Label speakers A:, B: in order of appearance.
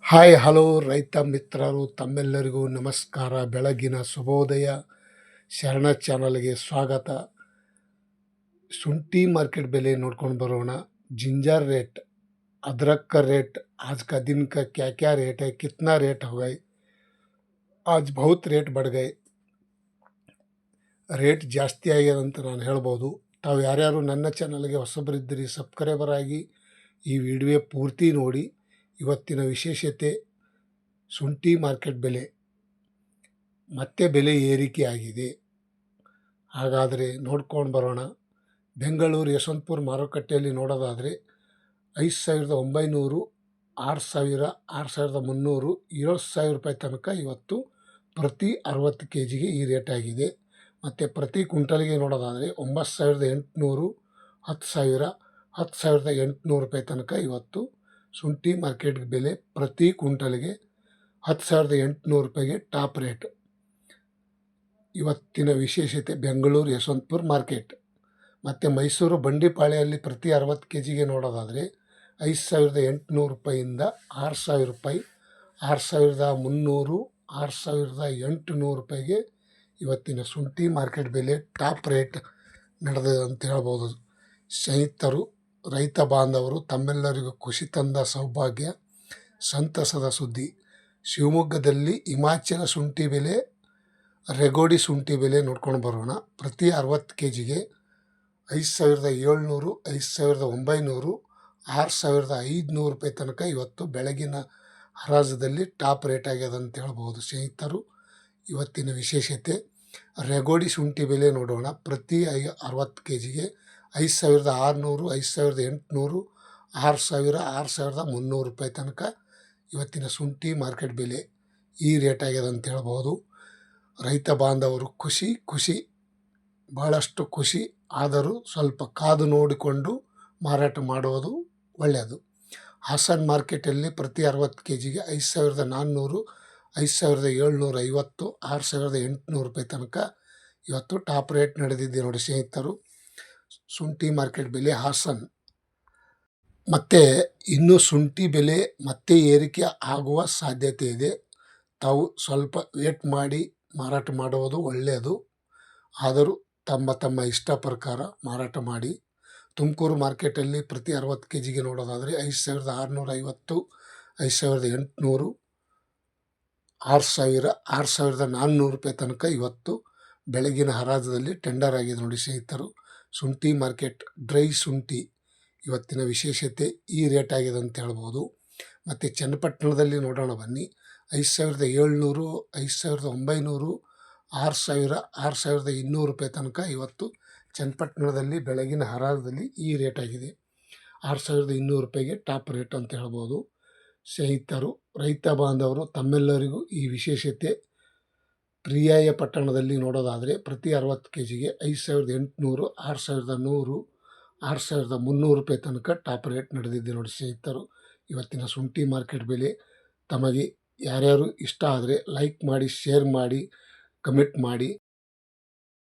A: Hi hello ರೈತ ಮಿತ್ರರು ತಮ್ಮೆಲ್ಲರಿಗೂ ನಮಸ್ಕಾರ. ಬೆಳಗಿನ ಶುಭೋದಯ. ಶರಣ ಚಾನಲ್ಗೆ ಸ್ವಾಗತ. ಶುಂಠಿ ಮಾರ್ಕೆಟ್ ಬೆಲೆ ನೋಡ್ಕೊಂಡು बरोಣ. जिंजर रेट, अदरक का रेट आज का दिन का क्या क्या रेट है, कितना रेट हो गए. आज बहुत रेट बढ़ गए. ರೇಟ್ ಜಾಸ್ತಿ ಆಗ್ಯದ ಅಂತ ನಾನು ಹೇಳ್ಬೋದು. ತಾವು ಯಾರ್ಯಾರು ನನ್ನ ಚಾನಲ್ಗೆ ಹೊಸಬರಿದ್ದೀರಿ ಸಬ್ಸ್ಕ್ರೈಬರ್ ಆಗಿ ಈ ವಿಡಿಯೋ ಪೂರ್ತಿ ನೋಡಿ. ಇವತ್ತಿನ ವಿಶೇಷತೆ ಶುಂಠಿ ಮಾರ್ಕೆಟ್ ಬೆಲೆ ಮತ್ತೆ ಬೆಲೆ ಏರಿಕೆ ಆಗಿದೆ. ಹಾಗಾದರೆ ನೋಡ್ಕೊಂಡು ಬರೋಣ. ಬೆಂಗಳೂರು ಯಶವಂತಪುರ ಮಾರುಕಟ್ಟೆಯಲ್ಲಿ ನೋಡೋದಾದರೆ 5,900, 6,000, 6,300, 7,000 ರೂಪಾಯಿ ತನಕ ಇವತ್ತು ಪ್ರತಿ 60 kg ಈ ರೇಟ್ ಆಗಿದೆ. ಮತ್ತು ಪ್ರತಿ ಕ್ವಿಂಟಲ್ಗೆ ನೋಡೋದಾದರೆ 9,800, 10,000, 10,800 ರೂಪಾಯಿ ತನಕ ಇವತ್ತು ಶುಂಠಿ ಮಾರ್ಕೆಟ್ ಬೆಲೆ ಪ್ರತಿ ಕ್ವಿಂಟಲ್ಗೆ 10,800 ರೂಪಾಯಿಗೆ ಟಾಪ್ ರೇಟ್. ಇವತ್ತಿನ ವಿಶೇಷತೆ ಬೆಂಗಳೂರು ಯಶವಂತಪುರ ಮಾರ್ಕೆಟ್. ಮತ್ತು ಮೈಸೂರು ಬಂಡಿಪಾಳ್ಯಲ್ಲಿ ಪ್ರತಿ 60 kg ನೋಡೋದಾದರೆ 5,800 ರೂಪಾಯಿಯಿಂದ 6,000 ರೂಪಾಯಿ, 6,300, 6,800 ರೂಪಾಯಿಗೆ ಇವತ್ತಿನ ಶುಂಠಿ ಮಾರ್ಕೆಟ್ ಬೆಲೆ ಟಾಪ್ ರೇಟ್ ನಡೆದಿದೆ ಅಂತ ಹೇಳ್ಬೋದು. ಸ್ನೇಹಿತರು, ರೈತ ಬಾಂಧವರು ತಮ್ಮೆಲ್ಲರಿಗೂ ಖುಷಿ ತಂದ ಸೌಭಾಗ್ಯ, ಸಂತಸದ ಸುದ್ದಿ. ಶಿವಮೊಗ್ಗದಲ್ಲಿ ಹಿಮಾಚಲ ಶುಂಠಿ ಬೆಲೆ, ರೆಗೋಡಿ ಶುಂಠಿ ಬೆಲೆ ನೋಡ್ಕೊಂಡು ಬರೋಣ. ಪ್ರತಿ 60 kgಗೆ 5,700, 5,900, 6,500 ರೂಪಾಯಿ ತನಕ ಇವತ್ತು ಬೆಳಗಿನ ಹರಾಜದಲ್ಲಿ ಟಾಪ್ ರೇಟ್ ಆಗ್ಯದ ಅಂತ ಹೇಳ್ಬೋದು. ಸ್ನೇಹಿತರು, ಇವತ್ತಿನ ವಿಶೇಷತೆ ರೆಗೋಡಿ ಶುಂಠಿ ಬೆಲೆ ನೋಡೋಣ. ಪ್ರತಿ 60 kgಗೆ 5,600, 5,800, 6,000, 6,300 ರೂಪಾಯಿ ತನಕ ಇವತ್ತಿನ ಶುಂಠಿ ಮಾರ್ಕೆಟ್ ಬೆಲೆ ಈ ರೇಟ್ ಆಗ್ಯದ ಅಂತ ಹೇಳ್ಬೋದು. ರೈತ ಬಾಂಧವರು ಖುಷಿ, ಭಾಳಷ್ಟು ಖುಷಿ. ಆದರೂ ಸ್ವಲ್ಪ ಕಾದು ನೋಡಿಕೊಂಡು ಮಾರಾಟ ಮಾಡುವುದು ಒಳ್ಳೆಯದು. ಹಾಸನ್ ಮಾರ್ಕೆಟಲ್ಲಿ ಪ್ರತಿ 60 kgಗೆ 5,400, 5,750, 6,800 ರೂಪಾಯಿ ತನಕ ಇವತ್ತು ಟಾಪ್ ರೇಟ್ ನಡೆದಿದೆ ನೋಡಿ ಸ್ನೇಹಿತರು. ಶುಂಠಿ ಮಾರ್ಕೆಟ್ ಬೆಲೆ ಹಾಸನ್. ಮತ್ತು ಇನ್ನೂ ಶುಂಠಿ ಬೆಲೆ ಮತ್ತೆ ಏರಿಕೆ ಆಗುವ ಸಾಧ್ಯತೆ ಇದೆ. ತಾವು ಸ್ವಲ್ಪ ವೇಟ್ ಮಾಡಿ ಮಾರಾಟ ಮಾಡುವುದು ಒಳ್ಳೆಯದು. ಆದರೂ ತಮ್ಮ ಇಷ್ಟ ಪ್ರಕಾರ ಮಾರಾಟ ಮಾಡಿ. ತುಮಕೂರು ಮಾರ್ಕೆಟಲ್ಲಿ ಪ್ರತಿ 60 kgಗೆ ನೋಡೋದಾದರೆ 5,650, 5,800, 6,000, 6,400 ರೂಪಾಯಿ ತನಕ ಇವತ್ತು ಬೆಳಗಿನ ಹರಾಜದಲ್ಲಿ ಟೆಂಡರ್ ಆಗಿದೆ ನೋಡಿ ಸ್ನೇಹಿತರು. ಶುಂಠಿ ಮಾರ್ಕೆಟ್ ಡ್ರೈ ಶುಂಠಿ ಇವತ್ತಿನ ವಿಶೇಷತೆ ಈ ರೇಟ್ ಆಗಿದೆ ಅಂತ ಹೇಳ್ಬೋದು. ಮತ್ತು ಚನ್ನಪಟ್ಟಣದಲ್ಲಿ ನೋಡೋಣ ಬನ್ನಿ. 5,700, 5,900, 6,000, 6,200 ರೂಪಾಯಿ ತನಕ ಇವತ್ತು ಚನ್ನಪಟ್ಟಣದಲ್ಲಿ ಬೆಳಗಿನ ಹರಾಜದಲ್ಲಿ ಈ ರೇಟ್ ಆಗಿದೆ. 6,200 ರೂಪಾಯಿಗೆ ಟಾಪ್ ರೇಟ್ ಅಂತ ಹೇಳ್ಬೋದು. ಸ್ನೇಹಿತರು, ರೈತ ಬಾಂಧವರು ತಮ್ಮೆಲ್ಲರಿಗೂ ಈ ವಿಶೇಷತೆ ಪ್ರಿಯಾಯ ಪಟ್ಟಣದಲ್ಲಿ ನೋಡೋದಾದರೆ ಪ್ರತಿ 60 kgಗೆ 5,800, 6,100, 6,300 ರೂಪಾಯಿ ತನಕ ಟಾಪ್ ರೇಟ್ ನಡೆದಿದೆ ನೋಡಿ ಸ್ನೇಹಿತರು. ಇವತ್ತಿನ ಶುಂಠಿ ಮಾರ್ಕೆಟ್ ಬೆಲೆ ತಮಗೆ ಯಾರ್ಯಾರು ಇಷ್ಟ ಆದರೆ ಲೈಕ್ ಮಾಡಿ, ಶೇರ್ ಮಾಡಿ, ಕಮೆಂಟ್ ಮಾಡಿ.